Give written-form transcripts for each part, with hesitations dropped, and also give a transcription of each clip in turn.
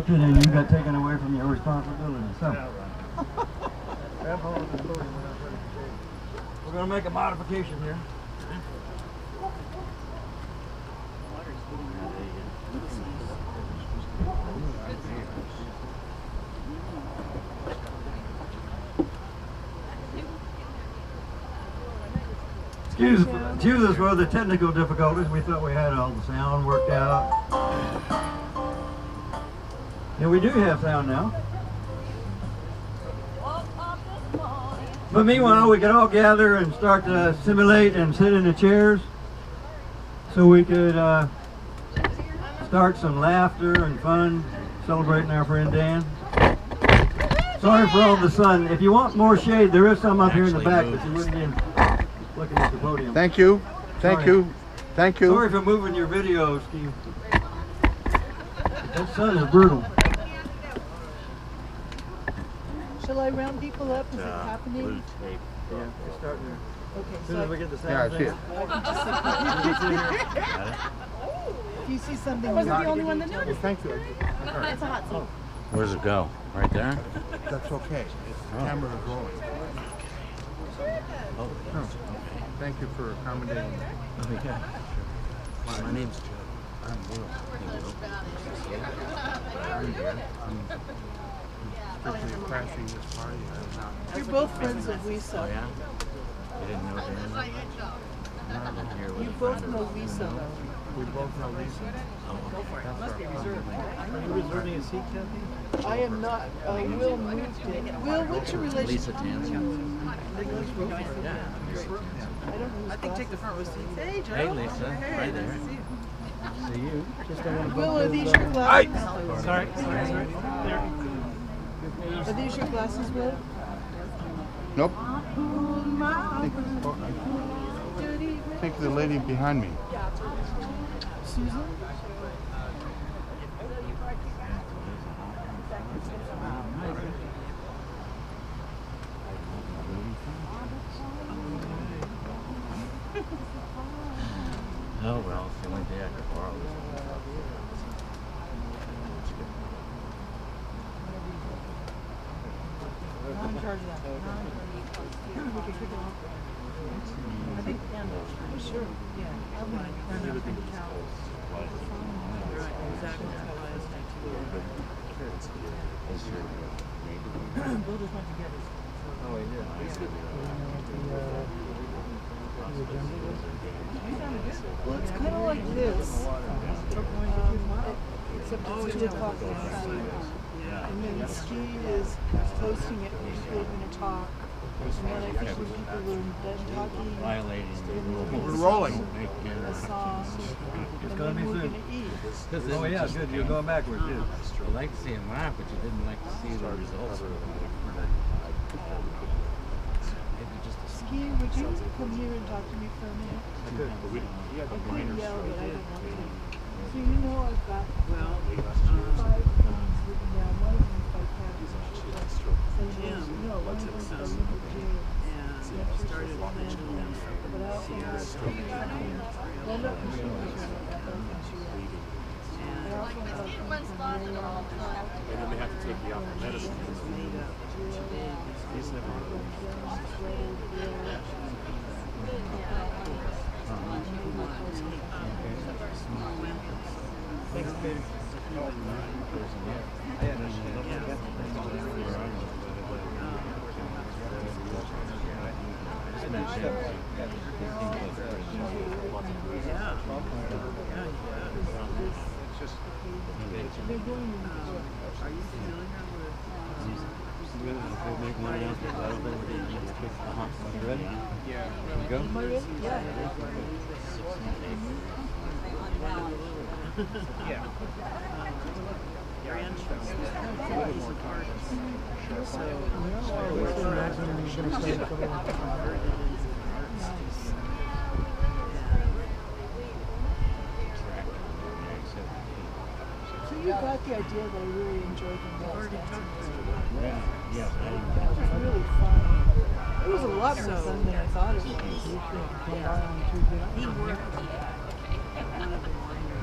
And you got taken away from your responsibility. So we're going to make a modification here. Excuse us for the technical difficulties. We thought we had all the sound worked out. And we do have sound now. But meanwhile, we could all gather and start to simulate and sit in the chairs so we could start some laughter and fun celebrating our friend Dan. Sorry for all the sun. If you want more shade, there is some up here in the back, but you wouldn't be looking at the podium. Thank you. Thank you. Thank you. Sorry for moving your video, Steve. That sun is brutal. Shall I round people up? Is it happening? Yeah, it's starting there. Okay, As soon as we get the sound. Yeah, I see it. If you see something, I wasn't the only one that noticed. Thank you. It's a hot seat. Where's it go? Right there? That's okay. The camera is rolling. Oh, Thank you for accommodating me. yeah. My name's Joe. I'm Will. I'm here. I'm strictly crashing this party. I'm not. you're both friends of Wisa. Oh, yeah? You didn't know You both know Wisa, though. We both know Lisa. Go for it. Must be reserved. Are you reserving a seat, Kathy? I am not. Will moved it. Will, what's your relation? Lisa Tanzi. I don't know. I think take the front row seat. Hey, Joe. Hey, Lisa. Right there. See you. Just don't want to Will, are these your glasses? Sorry. Are these your glasses, Will? Nope. I think the lady behind me. Susan? Oh, well, it's the only day I could borrow this. I'm in charge of that. We can kick it off. I think, sure, yeah. I'm going to run up the towels. Right, exactly. That's how I was We'll just went together. Oh, he did. Well, it's kind of like this. Except it's 2 o'clock in the afternoon. And then Steve is hosting it when people are going to talk. And then I think when people are done talking, We're rolling. a song. It's going to be We're soon. going to eat. Oh, yeah, good. You're going backwards, good. You like to see him laugh, but you didn't like to see the results. Maybe just a Ski, would you come here and talk to me for a minute? I could. I could yell, but I don't want to. So you know I've got 5 things written down. One of them is by Kathy. No, one of them is by Linda James. And started planning them. But I also have Linda and she was And then they have to take me out for medicine. He's never Ready? Yeah. You go? Yeah. So you got the idea that I really enjoyed them. Yeah. It was really fun. It was a lot more fun than I thought it was.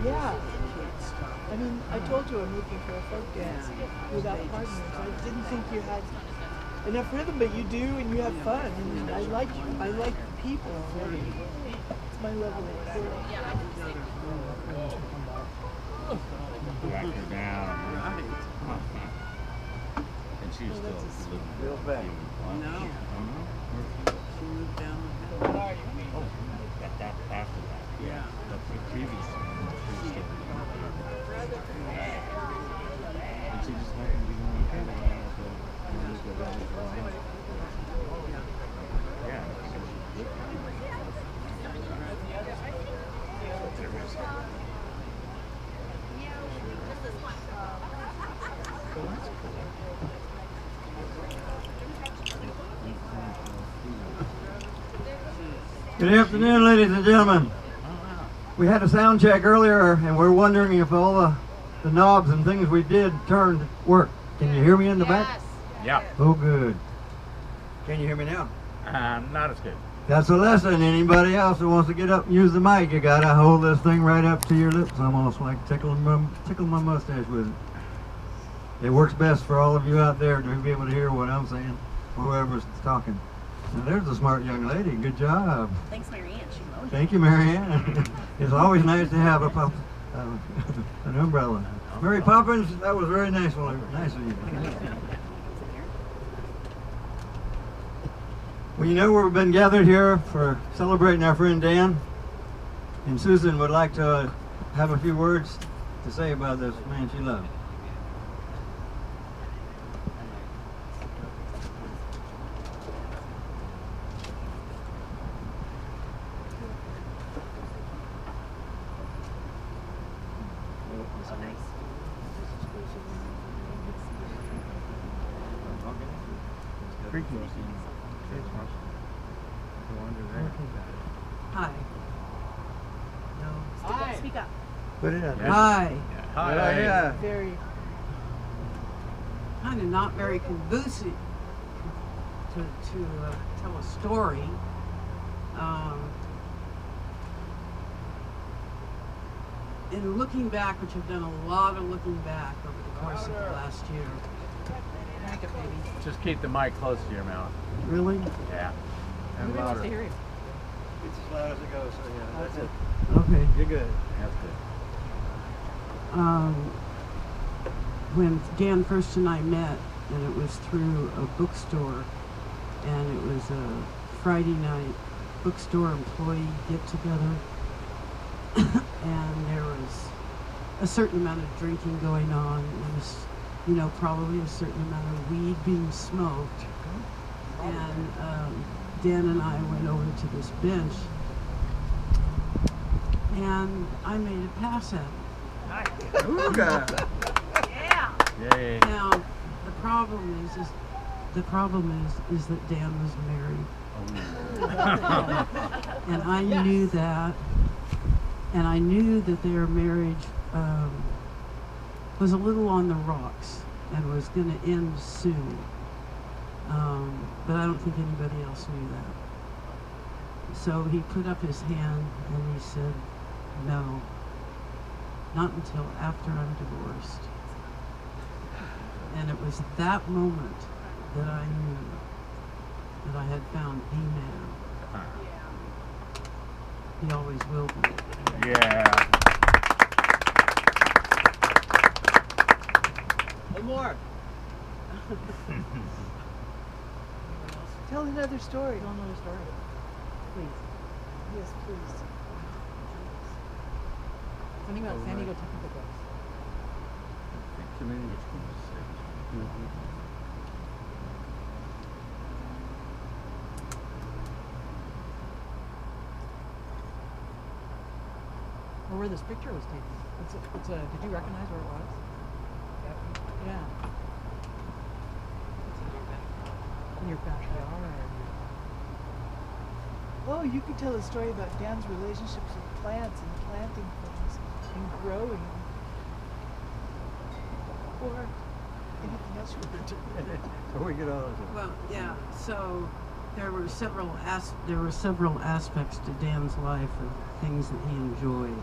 Yeah. I mean, I told you I'm looking for a folk dance. without partners. I didn't think you had enough rhythm, but you do, and you have fun. And I like people. It's my level of recording. Whack her down. Right. And she's still Real fast. No. She moved down the hill. Oh, that after that. Yeah. But the previous one, she was still and she just happened to be going okay. Yeah. Good afternoon, ladies and gentlemen. We had a sound check earlier, and we're wondering if all the knobs and things we did turned work. Can you hear me in the back? Yeah. Oh, good. Can you hear me now? Not as good. That's a lesson. Anybody else who wants to get up and use the mic, you gotta hold this thing right up to your lips, almost like tickle my mustache with it. It works best for all of you out there to be able to hear what I'm saying, whoever's talking. Now, there's a smart young lady. Good job. Thanks, Marianne. She loaned it. Thank you, Marianne. It's always nice to have an umbrella. Mary Poppins, that was very nice of you. Well, you know, we've been gathered here for celebrating our friend Dan, and Susan would like to have a few words to say about this man she loves. Hi. No. Speak up. Put it out there. Hi. Hi. Yeah. Very kind of not very conducive to tell a story. In looking back, which I've done a lot of looking back over the course of the last year. Back it, baby. Just keep the mic close to your mouth. Really? Yeah. And Nobody wants louder. to hear you. It's as loud as it goes, so yeah, that's it. Okay. You're good. That's good. When Dan first and I met, and it was through a bookstore, and it was a Friday night bookstore employee get-together, and there was a certain amount of drinking going on. There was, you know, probably a certain amount of weed being smoked, and Dan and I went over to this bench, and I made a pass at him. Yeah. Yay. Now, the problem is that Dan was married, and I knew that, and I knew that their marriage was a little on the rocks and was going to end soon. But I don't think anybody else knew that. So he put up his hand and he said, "No, not until after I'm divorced." And it was that moment that I knew that I had found the man. He always will be. Yeah. One more. Tell another story. Tell another story. Please. Yes, please. Something about San Diego technical books. Or where this picture was taken. Did you recognize where it was? Yeah. In your backyard. Oh, you could tell a story about Dan's relationships with plants and planting things and growing. Or anything else you want to do. So we get all of it. Well, yeah. So there were several aspects to Dan's life of things that he enjoyed.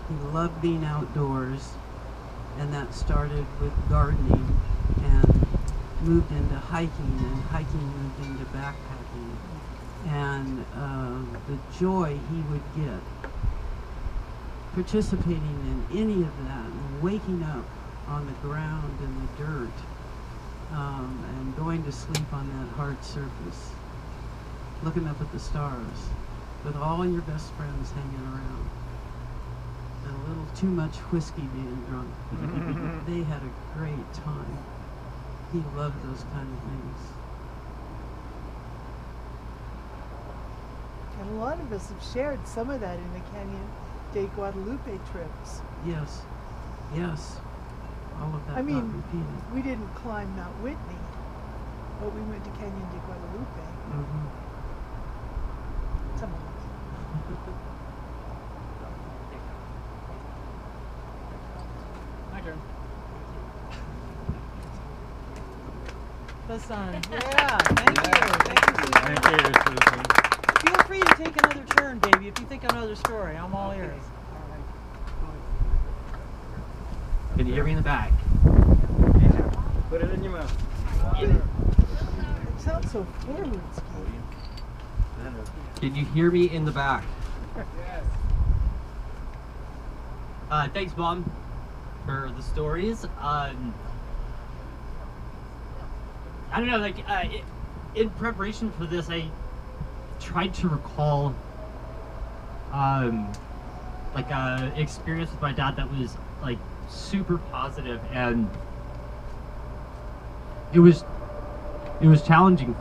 He loved being outdoors. and that started with gardening and moved into hiking, and hiking moved into backpacking. And the joy he would get participating in any of that, and waking up on the ground in the dirt, and going to sleep on that hard surface, looking up at the stars with all your best friends hanging around, and a little too much whiskey being drunk. They had a great time. He loved those kind of things. And a lot of us have shared some of that in the Canyon de Guadalupe trips. Yes, yes, all of that I mean, got repeated. we didn't climb Mount Whitney, but we went to Canyon de Guadalupe. Mhm. Some of us. My turn. The sun. Yeah, thank you. Thank you, Susan. Feel free to take another turn, baby, if you think of another story. I'm all ears. Can you hear me in the back? Put it in your mouth. It sounds so forward, Ski. Can you hear me in the back? Thanks, Mom, for the stories. I don't know, like, in preparation for this, I tried to recall, like, a experience with my dad that was, like, super positive, and it was challenging